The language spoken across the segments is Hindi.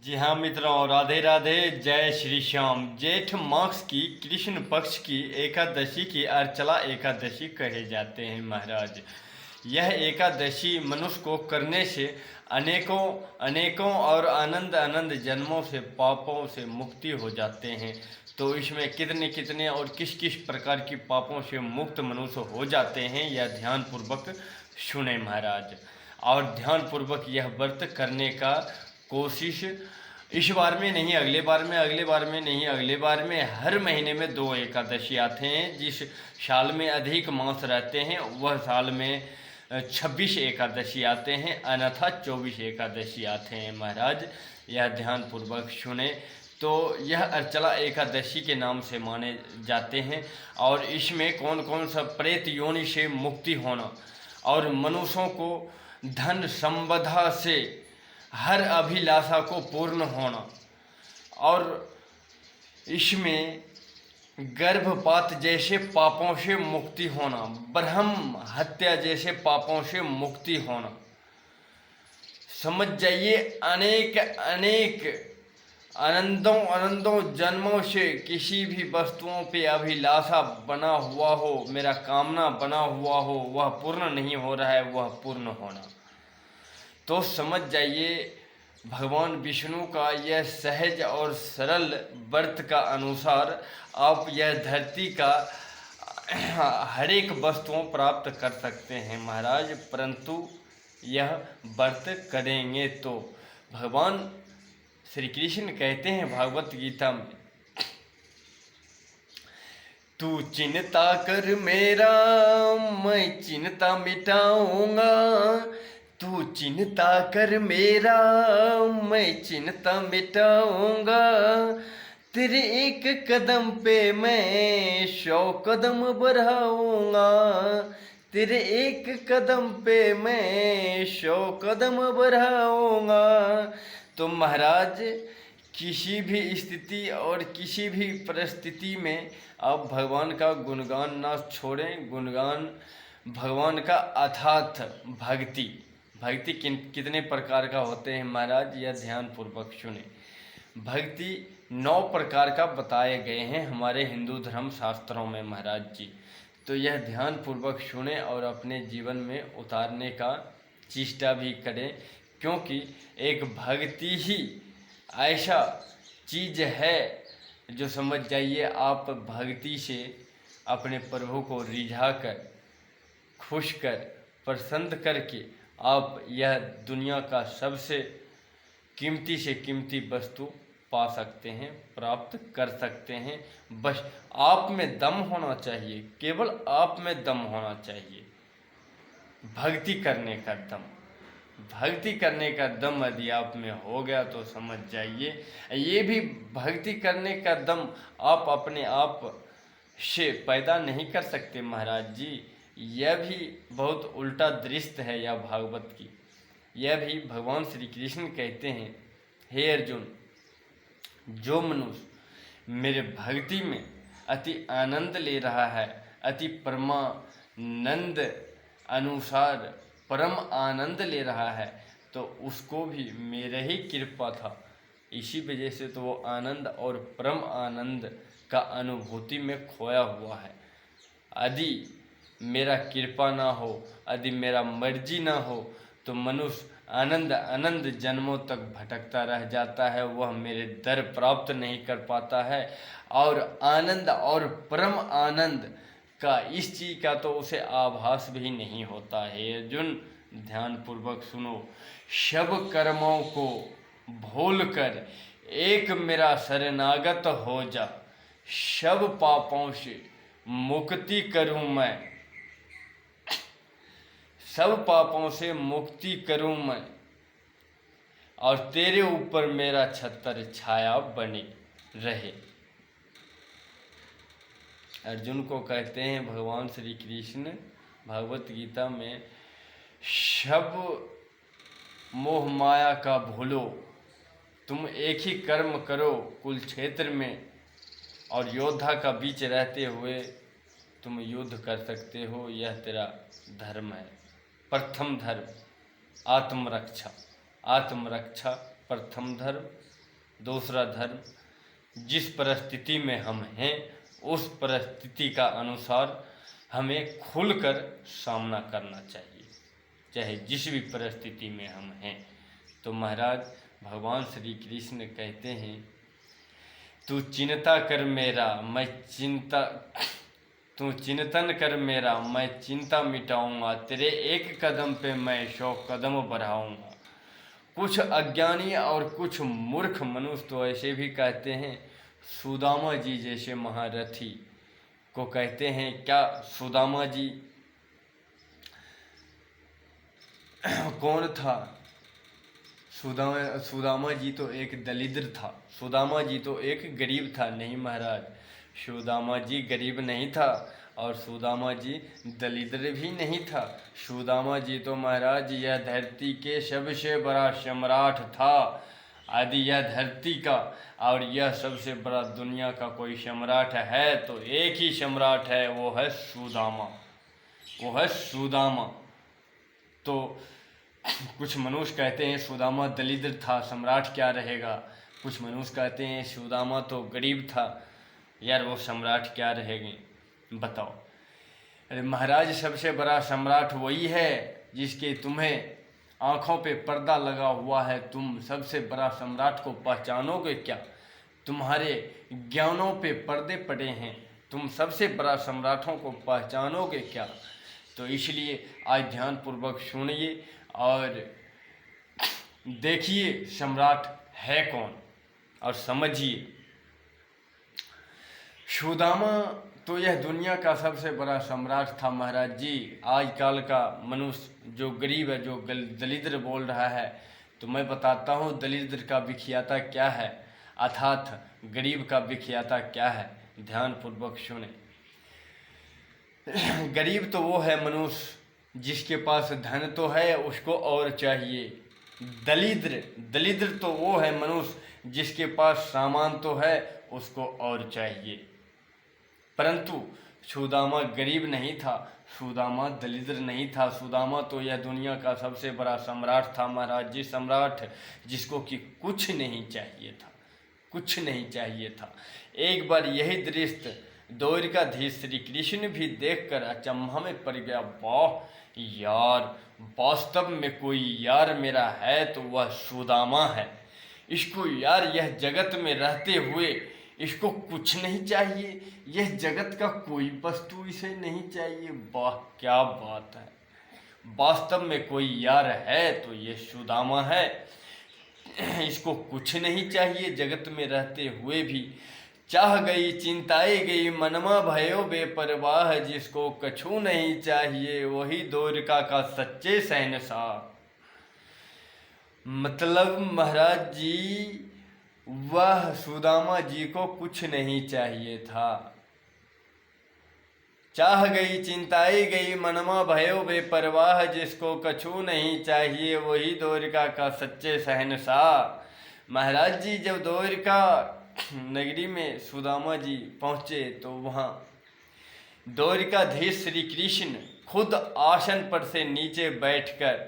जी हाँ मित्रों, राधे राधे, जय श्री श्याम। जेठ मास की कृष्ण पक्ष की एकादशी की अर्चला एकादशी कहे जाते हैं महाराज। यह एकादशी मनुष्य को करने से अनेकों अनेकों और अनंत अनंत जन्मों से पापों से मुक्ति हो जाते हैं। तो इसमें कितने कितने और किस किस प्रकार की पापों से मुक्त मनुष्य हो जाते हैं, यह ध्यानपूर्वक सुने महाराज। और ध्यानपूर्वक यह व्रत करने का कोशिश इस बार में नहीं, अगले बार में, अगले बार में नहीं, अगले बार में। हर महीने में 2 एकादशी आते हैं। जिस साल में अधिक मास रहते हैं वह साल में 26 एकादशी आते हैं, अन्यथा 24 एकादशी आते हैं महाराज। यह ध्यानपूर्वक सुने। तो यह अर्चला एकादशी के नाम से माने जाते हैं। और इसमें कौन कौन सा प्रेत योनि से मुक्ति होना और मनुष्यों को धन संपदा से हर अभिलाषा को पूर्ण होना, और इसमें गर्भपात जैसे पापों से मुक्ति होना, ब्रह्म हत्या जैसे पापों से मुक्ति होना, समझ जाइए। अनेक अनेक अनंतों अनंतों जन्मों से किसी भी वस्तुओं पे अभिलाषा बना हुआ हो, मेरा कामना बना हुआ हो, वह पूर्ण नहीं हो रहा है, वह पूर्ण होना। तो समझ जाइए, भगवान विष्णु का यह सहज और सरल व्रत का अनुसार आप यह धरती का हर एक वस्तुओं प्राप्त कर सकते हैं महाराज। परंतु यह व्रत करेंगे तो भगवान श्री कृष्ण कहते हैं भागवत गीता में, तू चिंता कर मेरा मैं चिंता मिटाऊंगा, तू चिंता कर मेरा मैं चिंता मिटाऊंगा, तेरे एक कदम पे मैं 100 कदम बढ़ाऊंगा, तेरे एक कदम पे मैं 100 कदम बढ़ाऊंगा। तो महाराज किसी भी स्थिति और किसी भी परिस्थिति में आप भगवान का गुणगान ना छोड़ें। गुणगान भगवान का अथाथ भक्ति कितने प्रकार का होते हैं महाराज, यह ध्यानपूर्वक सुने। भक्ति 9 प्रकार का बताए गए हैं हमारे हिंदू धर्म शास्त्रों में महाराज जी। तो यह ध्यानपूर्वक सुने और अपने जीवन में उतारने का चेष्टा भी करें, क्योंकि एक भक्ति ही ऐसा चीज़ है जो समझ जाइए, आप भक्ति से अपने प्रभु को रिझा कर, खुश कर, प्रसन्न करके आप यह दुनिया का सबसे कीमती से कीमती वस्तु पा सकते हैं, प्राप्त कर सकते हैं। बस आप में दम होना चाहिए, केवल आप में दम होना चाहिए। भक्ति करने का दम, भक्ति करने का दम यदि आप में हो गया तो समझ जाइए, ये भी भक्ति करने का दम आप अपने आप से पैदा नहीं कर सकते महाराज जी। यह भी बहुत उल्टा दृष्टि है यह भागवत की। यह भी भगवान श्री कृष्ण कहते हैं, हे अर्जुन, जो मनुष्य मेरे भक्ति में अति आनंद ले रहा है, अति परमानंद अनुसार परम आनंद ले रहा है, तो उसको भी मेरे ही कृपा था। इसी वजह से तो वो आनंद और परम आनंद का अनुभूति में खोया हुआ है। यदि मेरा कृपा ना हो, यदि मेरा मर्जी ना हो, तो मनुष्य आनंद अनंत जन्मों तक भटकता रह जाता है, वह मेरे दर प्राप्त नहीं कर पाता है। और आनंद और परम आनंद का इस चीज़ का तो उसे आभास भी नहीं होता है। अर्जुन ध्यानपूर्वक सुनो, सब कर्मों को भूल कर एक मेरा शरणागत हो जा, सब पापों से मुक्ति करूं मैं, सब पापों से मुक्ति करूं मैं, और तेरे ऊपर मेरा छत्र छाया बने रहे। अर्जुन को कहते हैं भगवान श्री कृष्ण भगवत गीता में, सब मोह माया का भूलो, तुम एक ही कर्म करो कुल क्षेत्र में, और योद्धा का बीच रहते हुए तुम युद्ध कर सकते हो, यह तेरा धर्म है। प्रथम धर्म आत्मरक्षा, आत्मरक्षा प्रथम धर्म, दूसरा धर्म, जिस परिस्थिति में हम हैं उस परिस्थिति का अनुसार हमें खुलकर सामना करना चाहिए, चाहे जिस भी परिस्थिति में हम हैं। तो महाराज भगवान श्री कृष्ण कहते हैं, तू चिंता कर मेरा मैं चिंता तू चिंतन कर मेरा मैं चिंता मिटाऊंगा, तेरे एक कदम पे मैं 100 कदम बढ़ाऊंगा। कुछ अज्ञानी और कुछ मूर्ख मनुष्य तो ऐसे भी कहते हैं, सुदामा जी जैसे महारथी को कहते हैं, क्या सुदामा जी कौन था? सुदामा जी तो एक दलिद्र था, सुदामा जी तो एक गरीब था। नहीं महाराज, सुदामा जी गरीब नहीं था और सुदामा जी दलिद्र भी नहीं था। सुदामा जी तो महाराज यह धरती के सबसे बड़ा सम्राट था। यदि यह धरती का और यह सबसे बड़ा दुनिया का कोई सम्राट है तो एक ही सम्राट है, वो है सुदामा, वो है सुदामा। तो कुछ मनुष्य कहते हैं सुदामा दलिद्र था, सम्राट क्या रहेगा। कुछ मनुष्य कहते हैं सुदामा तो गरीब था, यार वो सम्राट क्या रहेंगे बताओ। अरे महाराज सबसे बड़ा सम्राट वही है जिसके तुम्हें आँखों पे पर्दा लगा हुआ है। तुम सबसे बड़ा सम्राट को पहचानोगे क्या? तुम्हारे ज्ञानों पे पर्दे पड़े हैं, तुम सबसे बड़ा सम्राटों को पहचानोगे क्या? तो इसलिए आज ध्यानपूर्वक सुनिए और देखिए सम्राट है कौन और समझिए। सुदामा तो यह दुनिया का सबसे बड़ा सम्राट था महाराज जी। आजकल का मनुष्य जो गरीब है, जो दलिद्र बोल रहा है, तो मैं बताता हूँ दलिद्र का विख्याता क्या है, अर्थात गरीब का विख्याता क्या है। ध्यानपूर्वक सुने। गरीब तो वो है मनुष्य जिसके पास धन तो है उसको और चाहिए। दलिद्र तो वो है मनुष्य जिसके पास सामान तो है उसको और चाहिए। परंतु सुदामा गरीब नहीं था, सुदामा दलिद्र नहीं था। सुदामा तो यह दुनिया का सबसे बड़ा सम्राट था महाराज जी, सम्राट जिसको कि कुछ नहीं चाहिए था, कुछ नहीं चाहिए था। एक बार यही दृश्य द्वारिकाधीश श्री कृष्ण भी देखकर अचंभा में पड़ गया। वाह यार, वास्तव में कोई यार मेरा है तो वह सुदामा है। इसको यार यह जगत में रहते हुए इसको कुछ नहीं चाहिए, यह जगत का कोई वस्तु इसे नहीं चाहिए। वाह क्या बात है, वास्तव में कोई यार है तो ये सुदामा है। इसको कुछ नहीं चाहिए जगत में रहते हुए भी। चाह गई चिंताई गई मनमा भयो बेपरवाह, जिसको कछु नहीं चाहिए वही द्वारिका का सच्चे शहंशाह। मतलब महाराज जी वह सुदामा जी को कुछ नहीं चाहिए था। चाह गई चिंताई गई मनमा भयो बेपरवाह, जिसको कछु नहीं चाहिए वही द्वारिका का सच्चे शहंशाह। महाराज जी जब द्वारिका नगरी में सुदामा जी पहुँचे तो वहाँ द्वारिकाधीश श्री कृष्ण खुद आसन पर से नीचे बैठकर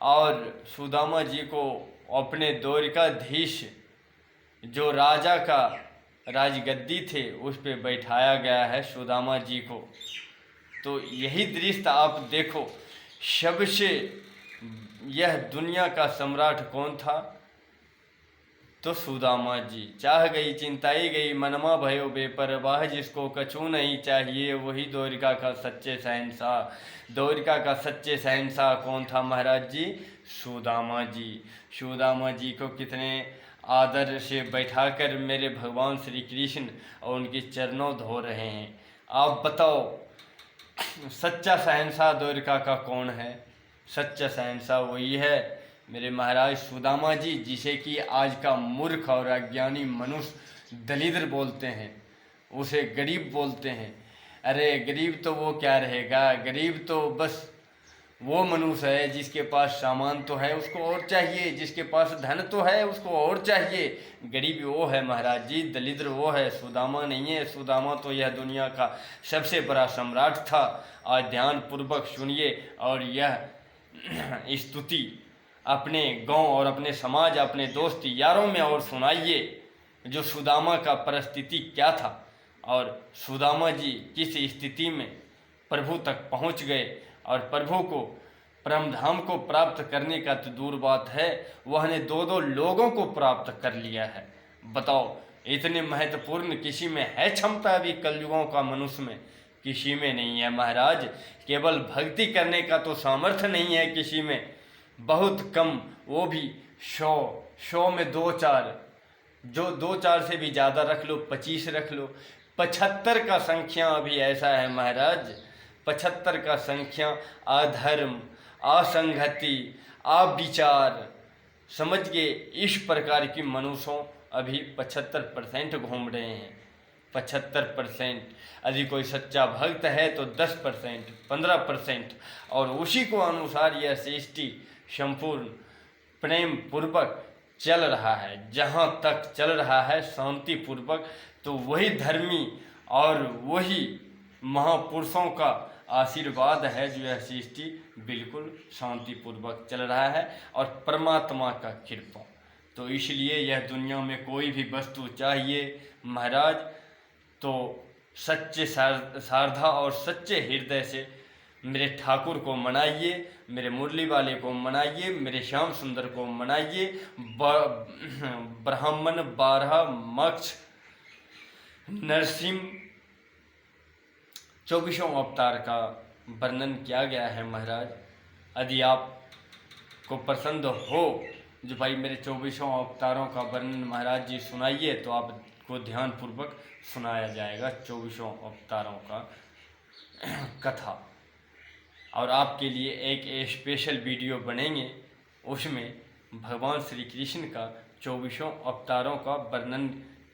और सुदामा जी को अपने द्वारिकाधीश जो राजा का राजगद्दी थे उस पे बैठाया गया है सुदामा जी को। तो यही दृश्य आप देखो। सबसे यह दुनिया का सम्राट कौन था? तो सुदामा जी। चाह गई चिंताई गई मनमा भयो बेपरवाह, जिसको कछु नहीं चाहिए वही द्वारिका का सच्चे शहंशाह। द्वारिका का सच्चे शहंशाह कौन था महाराज जी? सुदामा जी। सुदामा जी को कितने आदर से बैठाकर मेरे भगवान श्री कृष्ण और उनके चरणों धो रहे हैं। आप बताओ सच्चा शहंशाह द्वारिका का कौन है? सच्चा शहंशाह वही है मेरे महाराज सुदामा जी, जिसे कि आज का मूर्ख और अज्ञानी मनुष्य दलिद्र बोलते हैं, उसे गरीब बोलते हैं। अरे गरीब तो वो क्या रहेगा, गरीब तो बस वो मनुष्य है जिसके पास सामान तो है उसको और चाहिए, जिसके पास धन तो है उसको और चाहिए। गरीब वो है महाराज जी, दलिद्र वो है, सुदामा नहीं है। सुदामा तो यह दुनिया का सबसे बड़ा सम्राट था। आज ध्यान पूर्वक सुनिए और यह स्तुति अपने गांव और अपने समाज, अपने दोस्त यारों में और सुनाइए जो सुदामा का परिस्थिति क्या था और सुदामा जी किस स्थिति में प्रभु तक पहुंच गए और प्रभु को परम धाम को प्राप्त करने का तो दूर बात है, वह ने दो लोगों को प्राप्त कर लिया है। बताओ, इतने महत्वपूर्ण किसी में है क्षमता अभी कलयुगों का मनुष्य में? किसी में नहीं है महाराज। केवल भक्ति करने का तो सामर्थ्य नहीं है किसी में, बहुत कम, वो भी 100 में 2-4, जो 2-4 से भी ज़्यादा रख लो, 25 रख लो, 75 का संख्या अभी ऐसा है महाराज, 75 का संख्या अधर्म, असंगति, अविचार, समझ के इस प्रकार की मनुष्यों अभी 75% घूम रहे हैं। 75%। यदि कोई सच्चा भक्त है तो 10%, 15%, और उसी को अनुसार यह सृष्टि संपूर्ण प्रेम पूर्वक चल रहा है। जहाँ तक चल रहा है शांति पूर्वक, तो वही धर्मी और वही महापुरुषों का आशीर्वाद है जो यह सृष्टि बिल्कुल शांति पूर्वक चल रहा है और परमात्मा का कृपा। तो इसलिए यह दुनिया में कोई भी वस्तु चाहिए महाराज तो सच्चे श्रद्धा और सच्चे हृदय से मेरे ठाकुर को मनाइए, मेरे मुरली वाले को मनाइए, मेरे श्याम सुंदर को मनाइए। ब्राह्मण 12 मक्ष नरसिंह 24 अवतार का वर्णन किया गया है महाराज। यदि आपको पसंद हो जो भाई मेरे 24 अवतारों का वर्णन महाराज जी सुनाइए, तो आपको ध्यानपूर्वक सुनाया जाएगा 24 अवतारों का कथा, और आपके लिए एक स्पेशल वीडियो बनेंगे, उसमें भगवान श्री कृष्ण का 24 अवतारों का वर्णन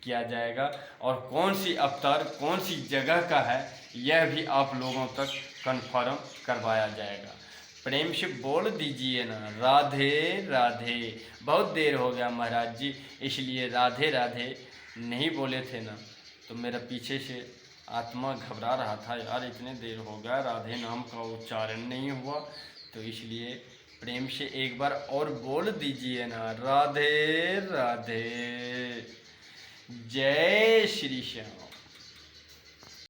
किया जाएगा और कौन सी अवतार कौन सी जगह का है यह भी आप लोगों तक कन्फर्म करवाया जाएगा। प्रेम से बोल दीजिए ना राधे राधे। बहुत देर हो गया महाराज जी, इसलिए राधे राधे नहीं बोले थे ना, तो मेरा पीछे से आत्मा घबरा रहा था, यार इतने देर हो गया राधे नाम का उच्चारण नहीं हुआ, तो इसलिए प्रेम से एक बार और बोल दीजिए ना राधे राधे। जय श्री श्याम।